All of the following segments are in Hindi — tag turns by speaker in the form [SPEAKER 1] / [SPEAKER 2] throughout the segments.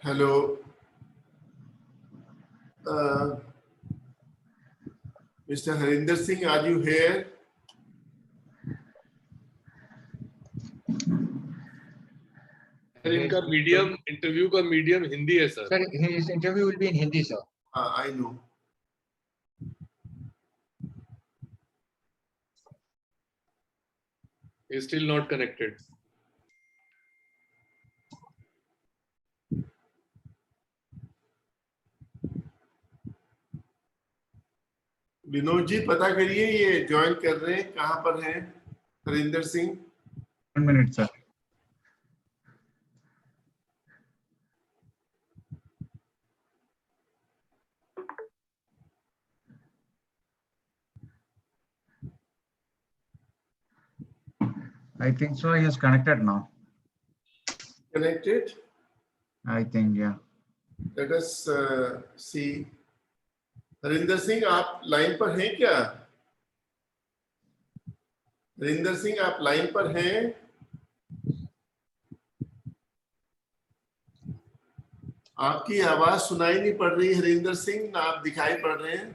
[SPEAKER 1] Hello mister Harinder Singh, are you there?
[SPEAKER 2] Sir इनका मीडियम इंटरव्यू का मीडियम हिंदी है sir.
[SPEAKER 3] Sir, his interview will be in Hindi, sir.
[SPEAKER 1] I know.
[SPEAKER 2] He is still not connected.
[SPEAKER 1] Vinod ji पता करिए ये ज्वाइन कर रहे हैं, कहाँ पर हैं Harinder Singh?
[SPEAKER 3] 1 minute, sir. I think so. He is connected now.
[SPEAKER 1] Connected?
[SPEAKER 3] I think, yeah.
[SPEAKER 1] Let us see. Harinder Singh आप लाइन पर हैं क्या? हरिंदर सिंह आप लाइन पर हैं? आपकी आवाज सुनाई नहीं पड़ रही हरिंदर सिंह, ना आप दिखाई पड़ रहे हैं।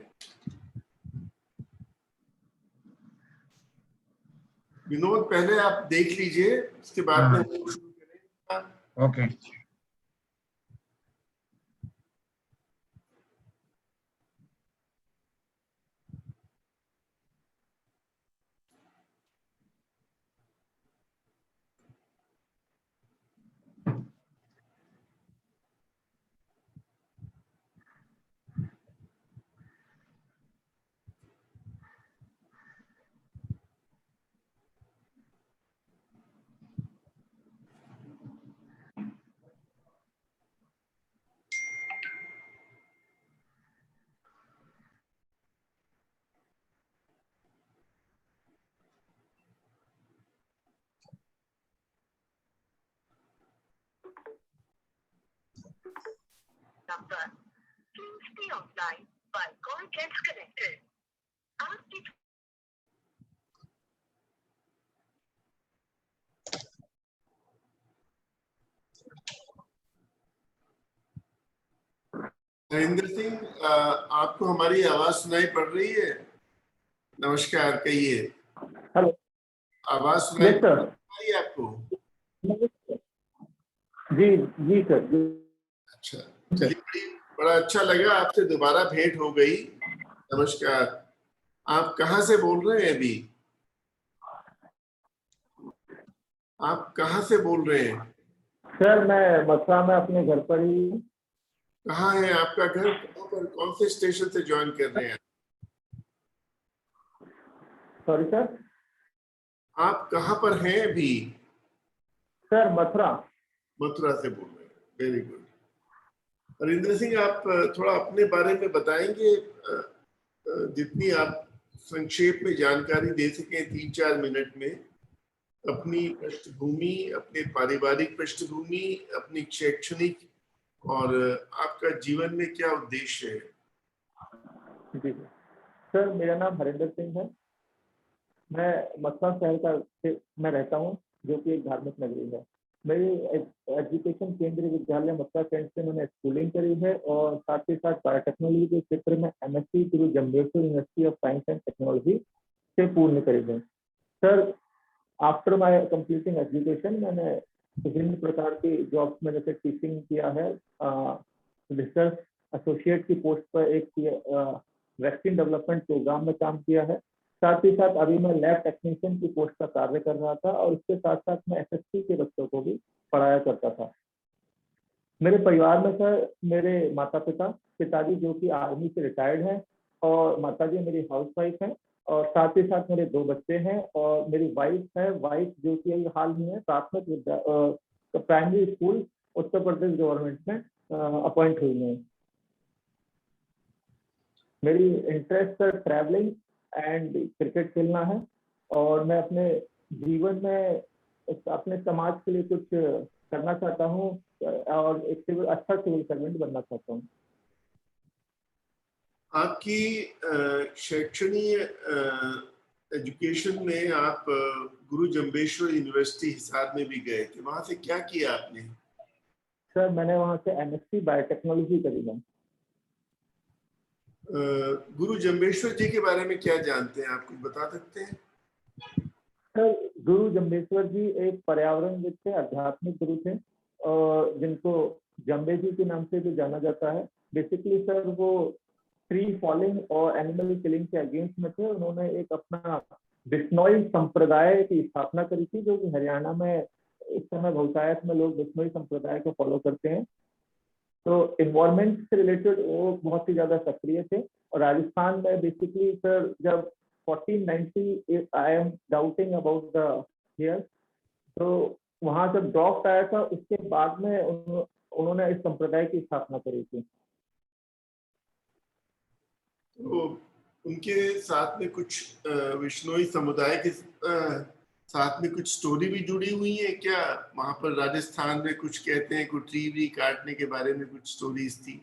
[SPEAKER 1] विनोद पहले आप देख लीजिए, उसके बाद में हम शुरू करेंगे।
[SPEAKER 3] Okay.
[SPEAKER 4] Number. Please stay online while call gets connected. आपकी
[SPEAKER 1] हरिंदर सिंह, आपको हमारी आवाज सुनाई पड़ रही है? नमस्कार कहिए।
[SPEAKER 5] हेलो।
[SPEAKER 1] आवाज सुनाई
[SPEAKER 5] यस
[SPEAKER 1] पड़
[SPEAKER 5] सर।
[SPEAKER 1] रही है आपको?
[SPEAKER 5] जी जी सर जी।
[SPEAKER 1] अच्छा, चलिए, बड़ा अच्छा लगा, आपसे दोबारा भेंट हो गई। नमस्कार। आप कहाँ से बोल रहे हैं अभी? आप कहाँ से बोल रहे हैं?
[SPEAKER 5] सर मैं मथुरा में अपने घर पर ही।
[SPEAKER 1] कहाँ है आपका घर? कहाँ पर, कौन से स्टेशन से ज्वाइन कर रहे हैं?
[SPEAKER 5] Sorry sir.
[SPEAKER 1] आप कहाँ पर हैं अभी?
[SPEAKER 5] सर मथुरा।
[SPEAKER 1] मथुरा से बोल रहे हैं, वेरी गुड। हरिंदर सिंह, आप थोड़ा अपने बारे में बताएंगे, जितनी आप संक्षेप में जानकारी दे सकें 3-4 मिनट में। अपनी पृष्ठभूमि, अपने पारिवारिक पृष्ठभूमि, अपनी शैक्षणिक और आपका जीवन में क्या उद्देश्य है?
[SPEAKER 5] जी सर, मेरा नाम हरिंदर सिंह है। मैं मथुरा शहर का मैं रहता हूँ, जो कि एक धार्मिक नगरी है। मेरी एजुकेशन केंद्रीय विद्यालय मथुरा कैंट से मैंने स्कूलिंग करी है और साथ ही साथ बायोटेक्नोलॉजी के क्षेत्र में MSc Guru Jambheshwar university of science and technology से पूर्ण करी है। Sir, after my completing education मैंने विभिन्न प्रकार की जॉब्स में जैसे टीचिंग किया है, रिसर्च एसोसिएट की पोस्ट पर एक वैक्सीन डेवलपमेंट प्रोग्राम में काम किया है। साथ ही साथ अभी मैं लैब टेक्नीशियन की पोस्ट पर कार्य कर रहा था और इसके साथ साथ मैं SSC के बच्चों को भी पढ़ाया करता था। मेरे परिवार में सर मेरे माता पिता, पिताजी जो कि आर्मी से रिटायर्ड हैं और माताजी मेरी हाउसवाइफ हैं, और साथ ही साथ मेरे 2 बच्चे हैं और मेरी वाइफ है, जो कि हाल ही में प्राथमिक primary school Uttar Pradesh government में अपॉइंट हुई है। मेरी interest sir travelling and cricket खेलना है और मैं अपने जीवन में अपने समाज के लिए कुछ करना चाहता हूँ और एक अच्छा सिविल सर्वेंट बनना चाहता हूँ।
[SPEAKER 1] आपकी शैक्षणिक एजुकेशन में आप गुरु जम्बेश्वर यूनिवर्सिटी हिसार में भी गए थे, वहां से क्या किया आपने?
[SPEAKER 5] सर मैंने वहाँ से एमएससी बायोटेक्नोलॉजी करी है।
[SPEAKER 1] गुरु जम्बेश्वर जी के बारे में क्या जानते हैं, आप कुछ बता सकते हैं?
[SPEAKER 5] सर गुरु जम्बेश्वर जी एक पर्यावरणविद थे, आध्यात्मिक गुरु थे, और जिनको जम्बे जी के नाम से भी जाना जाता है। बेसिकली सर वो ट्री फॉलिंग और एनिमल किलिंग के अगेंस्ट में थे। उन्होंने एक अपना बिश्नोई संप्रदाय की स्थापना करी थी, जो कि हरियाणा में इस समय बहुतायत में लोग बिश्नोई संप्रदाय को फॉलो करते हैं। तो इन्वायरमेंट से रिलेटेड वो बहुत ही ज्यादा सक्रिय थे। और राजस्थान में बेसिकली सर जब 1490, I am doubting about the year, तो वहां जब ड्रॉफ्ट आया था उसके बाद में उन्होंने इस संप्रदाय की स्थापना करी थी।
[SPEAKER 1] तो उनके साथ में कुछ विश्नोई समुदाय के साथ में कुछ स्टोरी भी जुड़ी हुई है क्या? वहां पर राजस्थान में कुछ कहते हैं, कुछ ट्री काटने के बारे में कुछ स्टोरीज थी।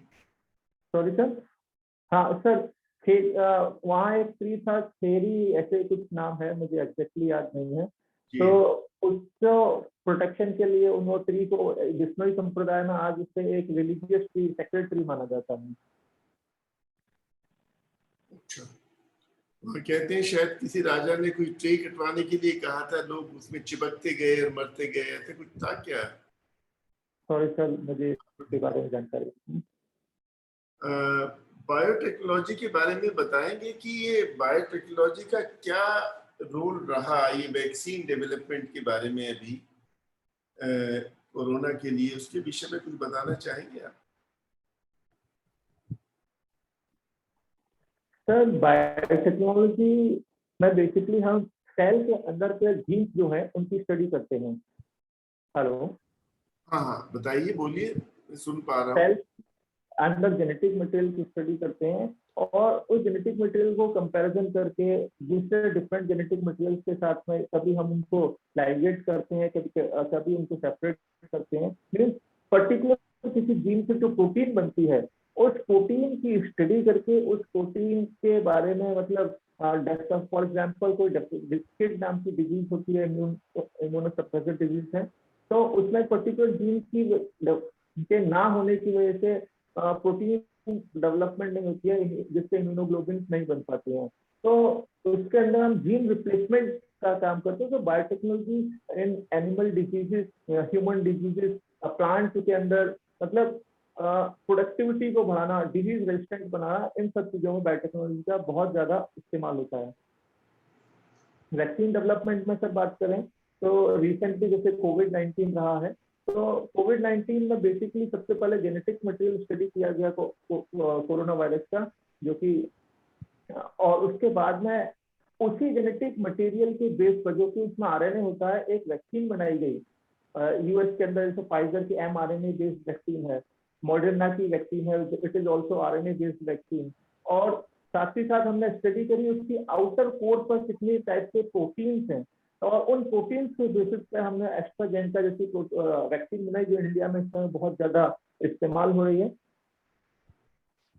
[SPEAKER 5] Sorry sir. हाँ सर, वहाँ एक ट्री था, खेरी ऐसे कुछ नाम है, मुझे एग्जैक्टली याद नहीं है। तो उसको प्रोटेक्शन के लिए उन ट्री को बिश्नोई संप्रदाय में आज उसे एक रिलीजियस ट्री, सेक्रेड ट्री माना जाता है।
[SPEAKER 1] अच्छा, और कहते हैं शायद किसी राजा ने कोई ट्री कटवाने के लिए कहा था, लोग उसमें चिपकते गए और मरते गए, ऐसा कुछ था क्या?
[SPEAKER 5] सॉरी सर, मुझे इसके बारे में जानकारी नहीं।
[SPEAKER 1] बायोटेक्नोलॉजी के बारे में बताएंगे कि ये बायोटेक्नोलॉजी का क्या रोल रहा ये वैक्सीन डेवलपमेंट के बारे में अभी कोरोना के लिए, उसके विषय में कुछ बताना चाहेंगे आप?
[SPEAKER 5] सर बायोटेक्नोलॉजी में बेसिकली हम सेल के अंदर के जीन्स जो है उनकी स्टडी करते हैं। हेलो,
[SPEAKER 1] हाँ हाँ बताइए, बोलिए, मैं सुन पा रहा हूँ।
[SPEAKER 5] सेल अंदर जेनेटिक मटेरियल की स्टडी करते हैं और उस जेनेटिक मटेरियल को कंपैरिजन करके दूसरे डिफरेंट जेनेटिक मटेरियल्स के साथ में कभी हम उनको लाइगेट करते हैं, कभी उनको सेपरेट करते हैं। मीन्स पर्टिकुलर किसी जीन से जो प्रोटीन बनती है उस प्रोटीन की स्टडी करके उस प्रोटीन के बारे में, मतलब फॉर एग्जाम्पल कोई डिस्किड नाम की डिजीज होती है, इम्यूनोसप्रेसिव डिजीज है, तो उसमें पर्टिकुलर जीन के ना होने की वजह से प्रोटीन डेवलपमेंट नहीं होती है, जिससे इम्यूनोग्लोबिन नहीं बन पाते हैं। तो उसके अंदर हम जीन रिप्लेसमेंट का काम करते हैं। तो biotechnology in animal diseases, human diseases, plants के अंदर, मतलब प्रोडक्टिविटी को बढ़ाना, डिजीज रेजिस्टेंट बनाना, इन सब चीजों में बायोटेक्नोलॉजी का बहुत ज्यादा इस्तेमाल होता है। वैक्सीन डेवलपमेंट में सर बात करें तो रिसेंटली जैसे कोविड-19 रहा है, तो कोविड-19 में बेसिकली सबसे पहले जेनेटिक मटेरियल स्टडी किया गया कोरोना वायरस का, जो कि, और उसके बाद में उसी जेनेटिक मटेरियल के बेस पर, जो कि उसमें आरएनए होता है, एक वैक्सीन बनाई गई यूएस के अंदर। जैसे फाइजर की mRNA बेस्ड वैक्सीन है, मॉडर्ना की वैक्सीन है, it is also RNA based vaccine. और साथ ही साथ हमने स्टडी करी उसकी आउटर कोर पर कितने टाइप के प्रोटीन्स हैं, और उन प्रोटीन्स के बेसिस पे हमने एस्ट्राजेनेका जैसी वैक्सीन बनाई, जो इंडिया में इस समय बहुत ज्यादा इस्तेमाल हो रही है।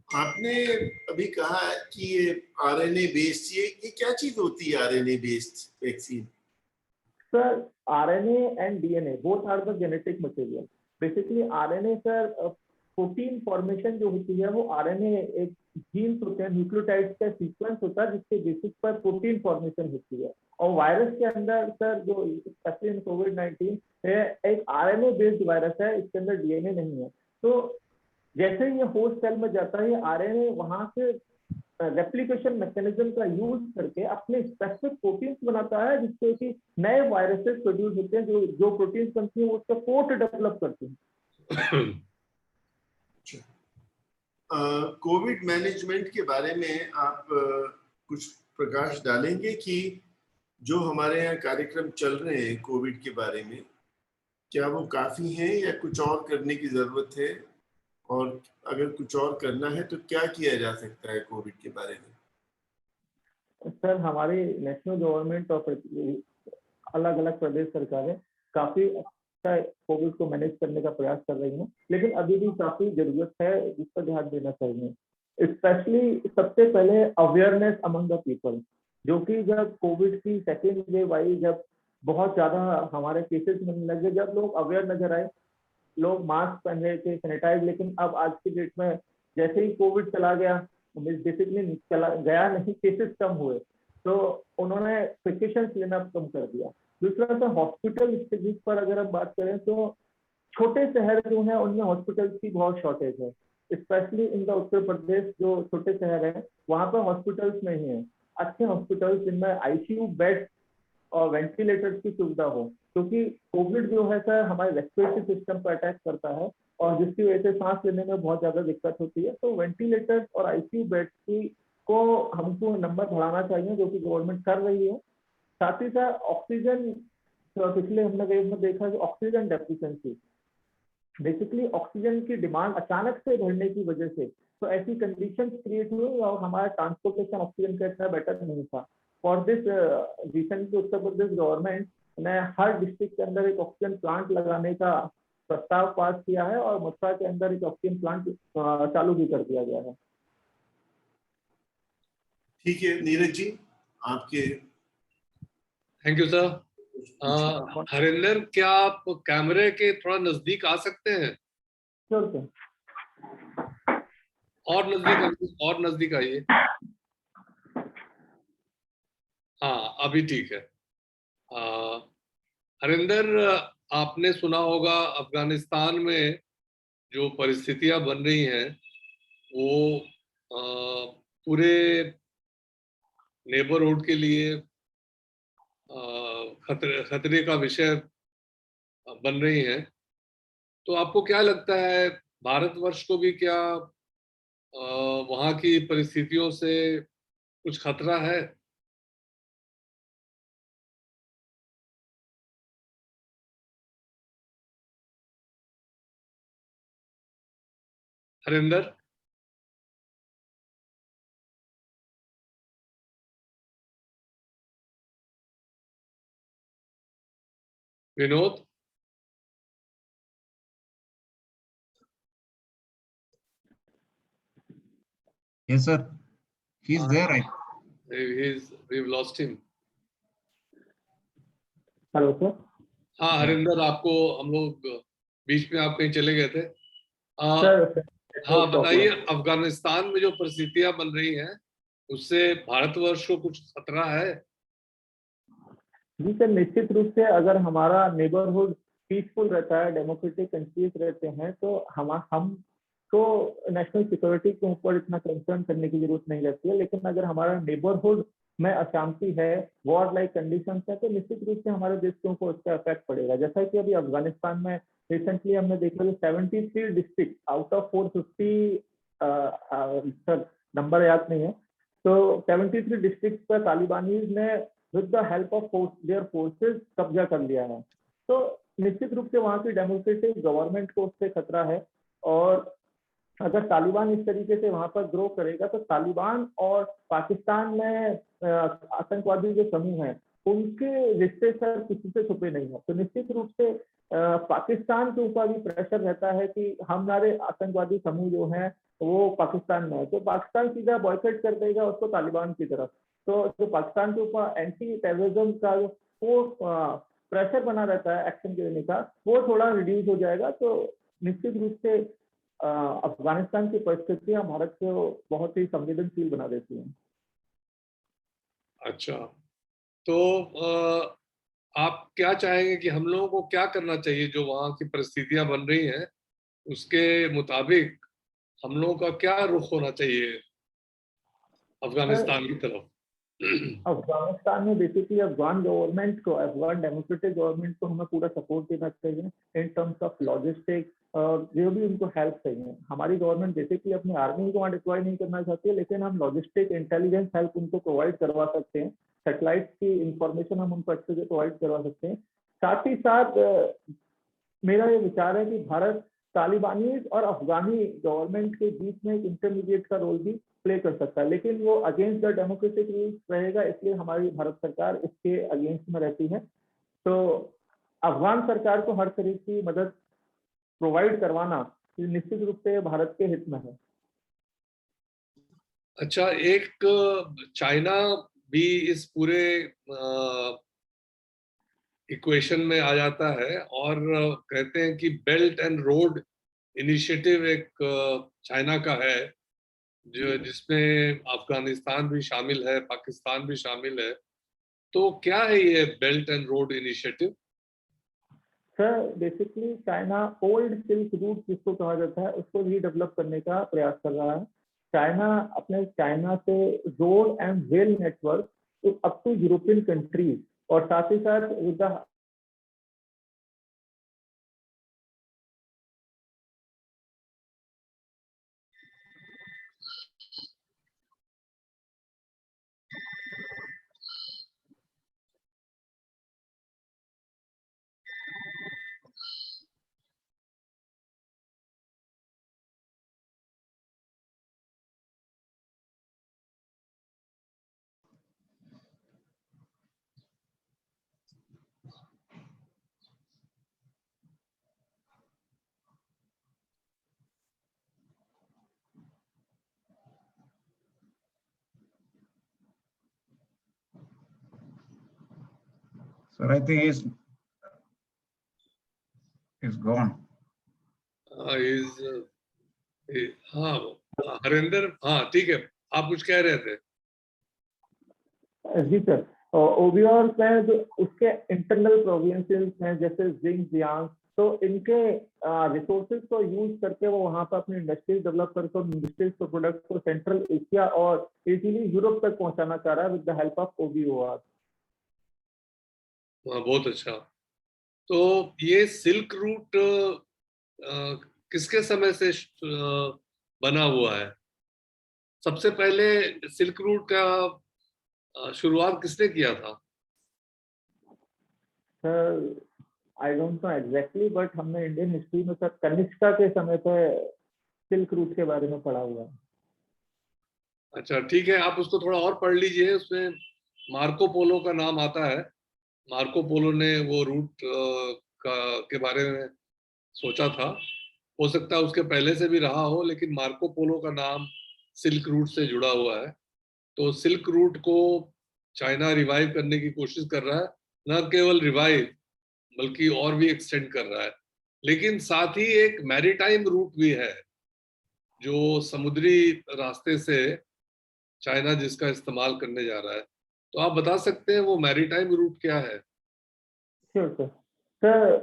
[SPEAKER 1] आपने अभी कहा कि ये आरएनए बेस्ड, ये क्या चीज होती है RNA based vaccine?
[SPEAKER 5] Sir RNA and DNA both are the genetic material. Basically RNA sir protein formation जो होती है वो आरएनए एक जीन्स होते हैं, न्यूक्लियोटाइड्स का सीक्वेंस होता है जिसके बेसिस पर प्रोटीन फॉर्मेशन होती है। और वायरस के अंदर सर जो स्पेशली इन कोविड-19 एक आरएनए बेस्ड वायरस है, इसके अंदर डीएनए नहीं है। तो जैसे ही ये होस्ट सेल में जाता है, आरएनए वहां से रेप्लिकेशन मैकेनिज्म का यूज करके अपने स्पेसिफिक प्रोटीन्स बनाता है, जिससे कि नए वायरसेस प्रोड्यूस होते हैं, जो प्रोटीन्स बनती है वो उसका कोट डेवलप करते हैं।
[SPEAKER 1] कोविड मैनेजमेंट के बारे में आप कुछ प्रकाश डालेंगे कि जो हमारे यहाँ कार्यक्रम चल रहे हैं कोविड के बारे में, क्या वो काफी हैं या कुछ और करने की जरूरत है, और अगर कुछ और करना है तो क्या किया जा सकता है कोविड के बारे में?
[SPEAKER 5] सर हमारी नेशनल गवर्नमेंट और अलग अलग प्रदेश सरकारें काफी अच्छा कोविड को मैनेज करने का प्रयास कर रही हैं, लेकिन अभी भी काफी जरूरत है जिस पर ध्यान देना चाहिए। स्पेशली सबसे पहले अवेयरनेस अमंग द पीपल, जो कि जब कोविड की सेकेंड वेव आई, जब बहुत ज्यादा हमारे केसेस मिलने लगे, जब लोग अवेयर नजर आए, लोग मास्क पहन रहे थे, सैनिटाइज, लेकिन अब आज की डेट में जैसे ही कोविड चला गया, बेसिकली चला गया नहीं, केसेस कम हुए, तो उन्होंने प्रिकॉशंस लेना कम कर दिया। दूसरा तो हॉस्पिटल स्थिति पर अगर हम बात करें तो छोटे शहर जो है उनमें हॉस्पिटल्स की बहुत शॉर्टेज है, specially in the Uttar Pradesh जो छोटे शहर है वहाँ पर हॉस्पिटल्स नहीं है, अच्छे हॉस्पिटल्स जिनमें आईसीयू बेड और वेंटिलेटर्स की सुविधा हो, क्योंकि कोविड जो है सर हमारे रेस्पिरेटरी सिस्टम पर अटैक करता है और जिसकी वजह से सांस लेने में बहुत ज्यादा दिक्कत होती है। तो वेंटिलेटर्स और आईसीयू बेड्स की को हमको नंबर बढ़ाना चाहिए, जो कि गवर्नमेंट कर रही है। साथ ही साथ ऑक्सीजन, तो पिछले हमने वेव में देखा कि ऑक्सीजन डेफिशिएंसी, बेसिकली ऑक्सीजन की डिमांड अचानक से बढ़ने की वजह से तो ऐसी कंडीशंस क्रिएट हुई और हमारा ट्रांसपोर्टेशन ऑक्सीजन का इतना बेटर नहीं था। For this recently Uttar Pradesh government ने हर डिस्ट्रिक्ट के अंदर एक ऑक्सीजन प्लांट लगाने का प्रस्ताव पास किया है और मथुरा के अंदर एक ऑक्सीजन प्लांट चालू भी कर दिया गया है।
[SPEAKER 1] ठीक है नीरज जी, आपके।
[SPEAKER 2] Thank you sir. हरिंदर, क्या आप कैमरे के थोड़ा नजदीक आ सकते हैं?
[SPEAKER 5] Sure sir.
[SPEAKER 2] और नजदीक आइए। हाँ, अभी ठीक है। हरिंदर, आपने सुना होगा अफगानिस्तान में जो परिस्थितियां बन रही हैं वो पूरे नेबरहुड के लिए खतरे का विषय बन रही हैं। तो आपको क्या लगता है, भारतवर्ष को भी क्या वहाँ की परिस्थितियों से कुछ खतरा है? Harinder? Vinod?
[SPEAKER 3] Yes, sir. He's there, right?
[SPEAKER 2] We've lost him.
[SPEAKER 5] Hello sir.
[SPEAKER 2] हाँ हरिंदर, आपको हम लोग बीच में आप कहीं चले गए थे।
[SPEAKER 5] सर
[SPEAKER 2] हाँ बताइए, अफगानिस्तान में जो परिस्थितियां बन रही हैं उससे भारतवर्ष को कुछ खतरा है?
[SPEAKER 5] जी सर, निश्चित रूप से अगर हमारा नेबरहुड पीसफुल रहता है, डेमोक्रेटिक कंट्रीज रहते हैं, तो हम तो नेशनल सिक्योरिटी के ऊपर इतना कंसर्न करने की जरूरत नहीं रहती है। लेकिन अगर हमारा नेबरहुड में अशांति है, वॉर लाइक कंडीशंस है, तो निश्चित रूप से हमारे देश के ऊपर उसका इफेक्ट पड़ेगा। जैसा कि अभी अफगानिस्तान में रिसेंटली हमने देखा कि 73 district out of 450, sir number याद नहीं है, तो 73 डिस्ट्रिक्ट पर तालिबानीज ने with the help of their forces कब्जा कर लिया है। तो निश्चित रूप से वहाँ की डेमोक्रेटिक गवर्नमेंट को उससे खतरा है। और अगर तालिबान इस तरीके से वहां पर ग्रो करेगा तो तालिबान और पाकिस्तान में आतंकवादी जो समूह हैं उनके रिश्ते सर किसी से छुपे नहीं है। तो निश्चित रूप से पाकिस्तान के ऊपर भी प्रेशर रहता है कि हमारे आतंकवादी समूह जो हैं वो पाकिस्तान में है, तो पाकिस्तान सीधा बॉयकॉट कर देगा उसको तालिबान की तरफ। तो जो पाकिस्तान के ऊपर एंटी टेररिज्म का वो प्रेशर बना रहता है एक्शन लेने का, वो थोड़ा रिड्यूस हो जाएगा। तो निश्चित रूप से अफगानिस्तान की परिस्थितियां भारत को बहुत ही संवेदनशील बना देती हैं।
[SPEAKER 2] अच्छा, तो आप क्या चाहेंगे कि हम लोगों को क्या करना चाहिए? जो वहाँ की परिस्थितियां बन रही हैं उसके मुताबिक हम लोगों का क्या रुख होना चाहिए अफगानिस्तान की तरफ?
[SPEAKER 5] अफगानिस्तान में बेसिकली अफगान गवर्नमेंट को, अफगान डेमोक्रेटिक गवर्नमेंट को हमें पूरा सपोर्ट देना चाहिए इन टर्म्स ऑफ लॉजिस्टिक, और जो भी उनको हेल्प चाहिए। हमारी गवर्नमेंट बेसिकली अपनी आर्मी को वहाँ डिप्लॉय नहीं करना चाहती है, लेकिन हम लॉजिस्टिक इंटेलिजेंस हेल्प उनको प्रोवाइड करवा सकते हैं, सैटेलाइट की इंफॉर्मेशन हम उनको अच्छे से प्रोवाइड करवा सकते हैं। साथ ही साथ मेरा ये विचार है कि भारत तालिबानीज और अफगानी गवर्नमेंट के बीच में एक इंटरमीडिएट का रोल भी प्ले कर सकता है, लेकिन वो अगेंस्ट द डेमोक्रेटिक रूल्स रहेगा, इसलिए हमारी भारत सरकार इसके अगेंस्ट में रहती है। तो अफगान सरकार को हर तरह की मदद प्रोवाइड करवाना निश्चित रूप से भारत के हित में है।
[SPEAKER 2] अच्छा, एक चाइना भी इस पूरे इक्वेशन में आ जाता है और कहते हैं कि बेल्ट एंड रोड इनिशिएटिव एक चाइना का है, जो जिसमें अफगानिस्तान भी शामिल है, पाकिस्तान भी शामिल है। तो क्या है ये belt and road initiative?
[SPEAKER 5] Sir basically China old silk route जिसको कहा जाता है उसको रीडेवलप करने का प्रयास कर रहा है। चाइना से road and rail network up to European countries और साथ ही साथ with the
[SPEAKER 3] Sir, I think he's gone.
[SPEAKER 2] हाँ हरिंदर, हाँ ठीक है, आप कुछ कह रहे थे।
[SPEAKER 5] जी सर, ओवरऑल में जो उसके इंटरनल प्रोविंसेस हैं जैसे जिंगजियांग, तो इनके रिसोर्सेज को यूज करके वो वहाँ पर अपनी इंडस्ट्रीज डेवलप करके उन इंडस्ट्रीज के प्रोडक्ट्स को सेंट्रल एशिया और इजीली यूरोप तक पहुंचाना चाह रहा है with the help of OBOR।
[SPEAKER 2] हाँ बहुत अच्छा। तो ये सिल्क रूट किसके समय से बना हुआ है? सबसे पहले सिल्क रूट का शुरुआत किसने किया था?
[SPEAKER 5] Sir I don't know exactly, but हमने इंडियन हिस्ट्री में सर कनिष्का के समय पे सिल्क रूट के बारे में पढ़ा हुआ है।
[SPEAKER 2] अच्छा ठीक है, आप उसको थोड़ा और पढ़ लीजिए, उसमें मार्को पोलो का नाम आता है। मार्को पोलो ने वो रूट के बारे में सोचा था। हो सकता है उसके पहले से भी रहा हो, लेकिन मार्को पोलो का नाम सिल्क रूट से जुड़ा हुआ है। तो सिल्क रूट को चाइना रिवाइव करने की कोशिश कर रहा है, न केवल रिवाइव बल्कि और भी एक्सटेंड कर रहा है। लेकिन साथ ही एक मैरीटाइम रूट भी है, जो समुद्री रास्ते से चाइना जिसका इस्तेमाल करने जा रहा है। तो आप बता सकते हैं वो मैरीटाइम रूट क्या है?
[SPEAKER 5] Sure sir. Sir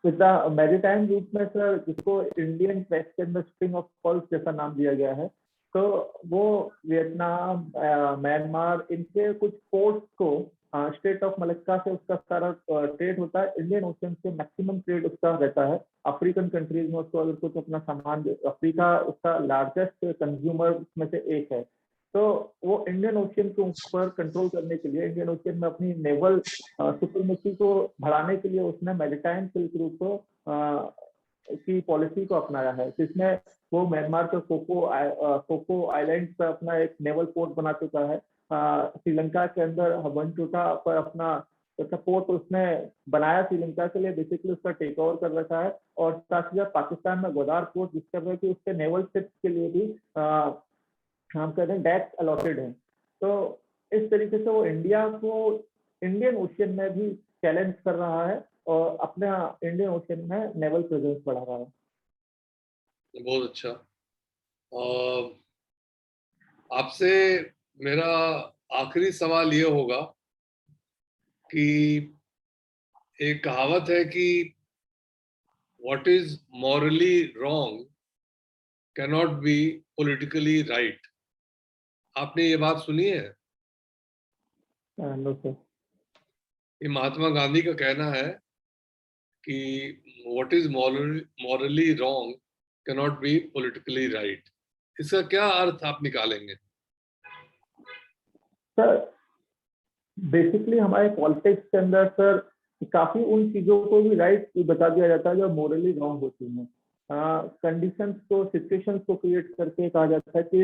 [SPEAKER 5] with the maritime route में सर जिसको इंडियन प्रेस के अंदर स्ट्रिंग ऑफ पॉल्स जैसा नाम दिया गया है, तो वो वियतनाम, म्यांमार, इनके कुछ पोर्ट्स को स्टेट ऑफ मलक्का से उसका सारा ट्रेड होता है। इंडियन ओशन से मैक्सिमम ट्रेड उसका रहता है। अफ्रीकन कंट्रीज में उसको अगर कुछ अपना सामान, अफ्रीका उसका लार्जेस्ट कंज्यूमर में से एक है। तो वो इंडियन ओशन के ऊपर कंट्रोल करने के लिए, इंडियन ओशन में अपनी नेवल सुपरमेसी को बढ़ाने के लिए उसने मैरीटाइम सिल्क रूट को की पॉलिसी को अपनाया है, जिसमें वो म्यांमार के कोको आइलैंड पर अपना एक नेवल पोर्ट बना चुका है। श्रीलंका के अंदर हबनटोटा पर अपना पोर्ट उसने बनाया श्रीलंका के लिए, बेसिकली उसका टेक ओवर कर रखा है। और साथ ही साथ पाकिस्तान में गोदार पोर्ट जिसके वजह कि उसके नेवल शिप्स के लिए भी हम कहते हैं डेस्क अलॉटेड है। तो इस तरीके से वो इंडिया को इंडियन ओशन में भी चैलेंज कर रहा है और अपना इंडियन ओशन में नेवल प्रेजेंस बढ़ा रहा है।
[SPEAKER 2] बहुत अच्छा। आपसे मेरा आखिरी सवाल ये होगा कि एक कहावत है कि what is morally wrong cannot be politically right. आपने ये बात सुनी है?
[SPEAKER 5] No sir.
[SPEAKER 2] ये महात्मा गांधी का कहना है कि what is morally wrong cannot be politically right. इसका क्या अर्थ आप निकालेंगे?
[SPEAKER 5] सर बेसिकली हमारे पॉलिटिक्स के अंदर सर काफी उन चीजों को भी राइट बता दिया जाता है जो मोरली रॉन्ग होती हैं। कंडीशंस को, सिचुएशंस को क्रिएट करके कहा जाता है कि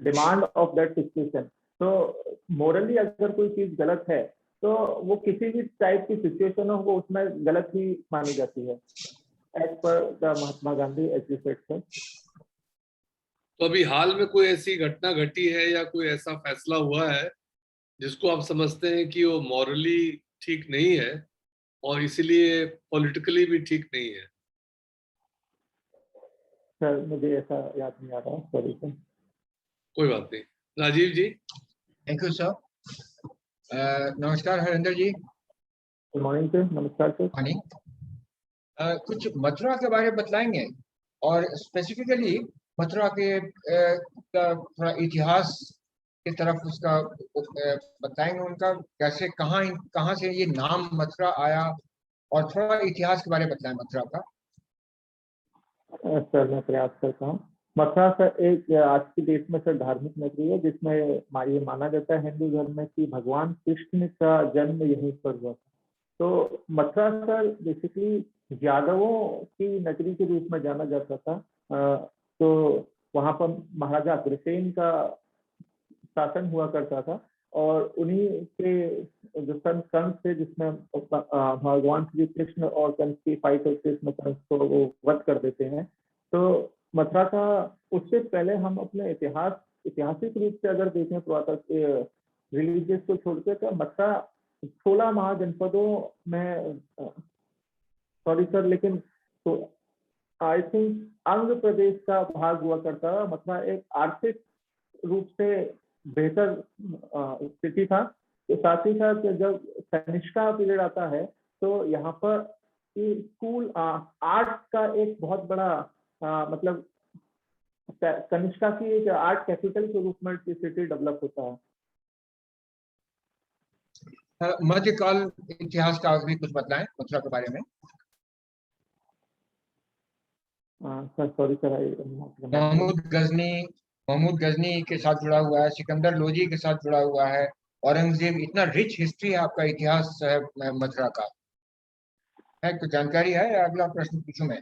[SPEAKER 5] डिमांड ऑफ दैट सिचुएशन। तो मोरली अगर कोई चीज गलत है तो वो किसी भी टाइप की सिचुएशन हो वो उसमें गलत ही मानी जाती है, as per the Mahatma Gandhi educate.
[SPEAKER 2] तो अभी हाल में कोई ऐसी घटना घटी है या कोई ऐसा फैसला हुआ है जिसको आप समझते हैं कि वो मॉरली ठीक नहीं है और इसीलिए पॉलिटिकली भी ठीक नहीं है?
[SPEAKER 5] सर मुझे ऐसा याद नहीं आ रहा, सॉरी सर।
[SPEAKER 2] कोई बात नहीं। राजीव जी।
[SPEAKER 3] Thank you, sir. नमस्कार Harinder ji.
[SPEAKER 5] Good morning sir. नमस्कार सर।
[SPEAKER 3] मॉर्निंग। कुछ मथुरा के बारे में बतलाएंगे, और स्पेसिफिकली मथुरा के का थोड़ा इतिहास की तरफ उसका बताएंगे, उनका कैसे कहाँ से ये नाम मथुरा आया, और थोड़ा इतिहास के बारे में बताएं मथुरा का।
[SPEAKER 5] सर मैं प्रयास करता हूँ। मथुरा सर एक आज की डेट में सर धार्मिक नगरी है, जिसमें ये माना जाता है हिंदू धर्म में कि भगवान कृष्ण का जन्म यहीं पर हुआ था। तो मथुरा सर बेसिकली यादवों की नगरी के रूप में जाना जाता था। तो वहाँ पर महाराजा अग्रसेन का शासन हुआ करता था, और उन्हीं के जो संत कंस थे, जिसमें भगवान श्री कृष्ण और कंस की फाइट होती है, इसमें कंस को वो वध कर देते हैं। तो मथुरा का उससे पहले हम अपने ऐतिहासिक रूप से अगर देखें पुरातत्व रिलीजियस को छोड़कर, तो मथुरा 16 महाजनपदों में, सॉरी सर, लेकिन तो आई थिंक आंध्र प्रदेश का भाग हुआ करता था। मथुरा एक आर्थिक रूप से बेहतर स्थिति था। तो साथ ही साथ जब कनिष्का पीरियड आता है, तो यहाँ पर स्कूल आर्ट का एक बहुत बड़ा मतलब कनिष्का की एक आर्ट कैपिटल के रूप में सिटी डेवलप होता है।
[SPEAKER 3] मध्यकाल इतिहास का भी कुछ बताएं मथुरा के बारे में।
[SPEAKER 5] Sir sorry sir,
[SPEAKER 3] Mahmud Ghazni के साथ जुड़ा हुआ है, सिकंदर लोधी के साथ जुड़ा हुआ है, औरंगजेब, इतना रिच हिस्ट्री है आपका इतिहास है मथुरा का, है कुछ जानकारी है? या अगला प्रश्न पूछूं मैं?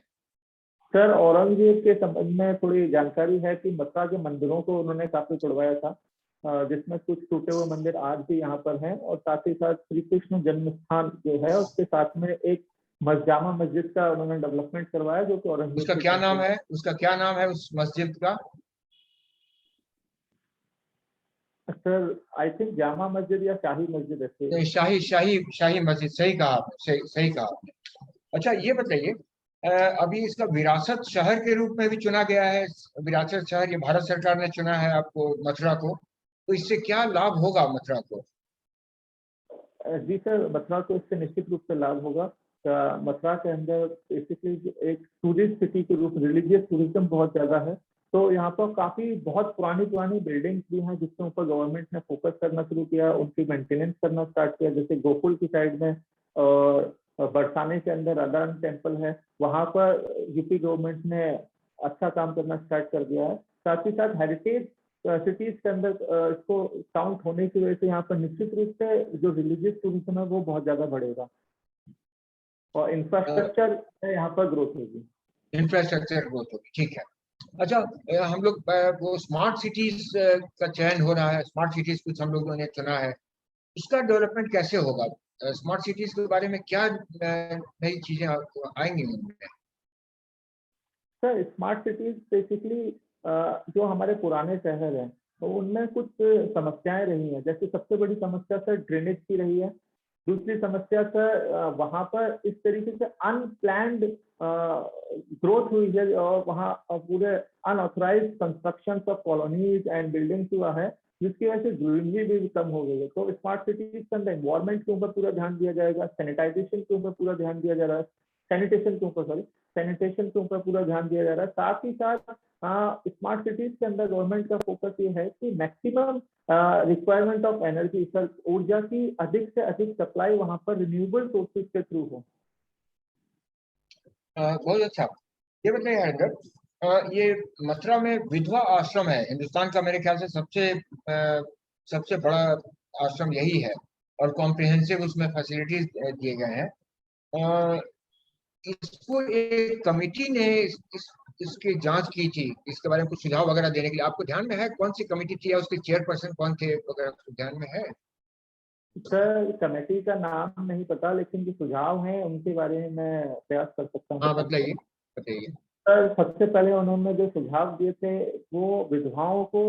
[SPEAKER 5] सर औरंगजेब के संबंध में थोड़ी जानकारी है कि मथुरा के मंदिरों को उन्होंने काफी तोड़वाया था, जिसमें कुछ टूटे हुए मंदिर आज भी यहाँ पर हैं। और साथ ही साथ श्री कृष्ण जन्म स्थान जो है, उसके साथ में एक जामा मस्जिद का उन्होंने डेवलपमेंट करवाया, जो कि औरंगजेब
[SPEAKER 3] उसका क्या नाम है उस मस्जिद का?
[SPEAKER 5] Sir I think Jama Masjid या शाही मस्जिद है।
[SPEAKER 3] शाही मस्जिद, सही कहा आपने, सही कहा आपने। अच्छा ये बताइए, अभी इसका विरासत शहर के रूप में भी चुना गया है, विरासत शहर, ये भारत सरकार ने चुना है आपको मथुरा को, तो इससे क्या लाभ होगा मथुरा को?
[SPEAKER 5] जी सर, मथुरा को इससे निश्चित रूप से लाभ होगा। मथुरा के अंदर बेसिकली एक टूरिस्ट सिटी के रूप, रिलीजियस टूरिज्म बहुत ज्यादा है। तो यहाँ पर काफी बहुत पुरानी बिल्डिंग्स भी हैं, जिसके ऊपर गवर्नमेंट ने फोकस करना शुरू किया, उनकी मेंटेनेंस करना स्टार्ट किया। जैसे गोकुल की साइड में और बरसाने के अंदर राधाराम टेम्पल है, वहाँ पर यूपी गवर्नमेंट ने अच्छा काम करना स्टार्ट कर दिया है। साथ ही साथ हेरिटेज सिटीज के अंदर इसको काउंट होने की वजह से यहाँ पर निश्चित रूप से जो रिलीजियस टूरिज्म है वो बहुत ज्यादा बढ़ेगा, और इंफ्रास्ट्रक्चर यहाँ पर ग्रोथ होगी।
[SPEAKER 3] इंफ्रास्ट्रक्चर ग्रोथ होगी, ठीक है। अच्छा हम लोग वो स्मार्ट सिटीज का चयन हो रहा है, स्मार्ट सिटीज कुछ हम लोगों ने चुना है, उसका डेवलपमेंट कैसे होगा? स्मार्ट सिटीज के बारे में क्या नई चीजें आएंगी उनमें?
[SPEAKER 5] सर स्मार्ट सिटीज बेसिकली जो हमारे पुराने शहर हैं, तो उनमें कुछ समस्याएं रही हैं। जैसे सबसे बड़ी समस्या सर ड्रेनेज की रही है। दूसरी समस्या सर वहाँ पर इस तरीके से अनप्लैंड ग्रोथ हुई है, और वहाँ पूरे unauthorised construction of colonies and buildings हुआ है, जिसकी वजह से ग्रीनरी भी कम हो गई है। तो स्मार्ट सिटीज के अंदर एनवायरमेंट के ऊपर पूरा ध्यान दिया जाएगा, सैनिटाइजेशन के ऊपर पूरा ध्यान दिया जा रहा है, सैनिटेशन के ऊपर पूरा ध्यान दिया जा रहा है। साथ ही साथ स्मार्ट सिटीज के अंदर गवर्नमेंट का फोकस ये है कि maximum requirement of energy, sir ऊर्जा की अधिक से अधिक सप्लाई वहां पर रिन्यूएबल सोर्सेज के थ्रू हो।
[SPEAKER 3] बहुत अच्छा। ये बताइए हरिंदर, ये मथुरा में विधवा आश्रम है, हिंदुस्तान का मेरे ख्याल से सबसे बड़ा आश्रम यही है, और कॉम्प्रिहेंसिव उसमें फैसिलिटीज दिए गए हैं। इसको एक कमेटी ने इसकी जांच की थी, इसके बारे में कुछ सुझाव वगैरह देने के लिए आपको ध्यान में है कौन सी कमेटी थी, या उसके चेयरपर्सन कौन थे वगैरह, ध्यान में है?
[SPEAKER 5] सर कमेटी का नाम नहीं पता, लेकिन जो सुझाव हैं उनके बारे में मैं प्रयास कर सकता हूँ।
[SPEAKER 3] हाँ बताइए।
[SPEAKER 5] सर सबसे पहले उन्होंने जो सुझाव दिए थे, वो विधवाओं को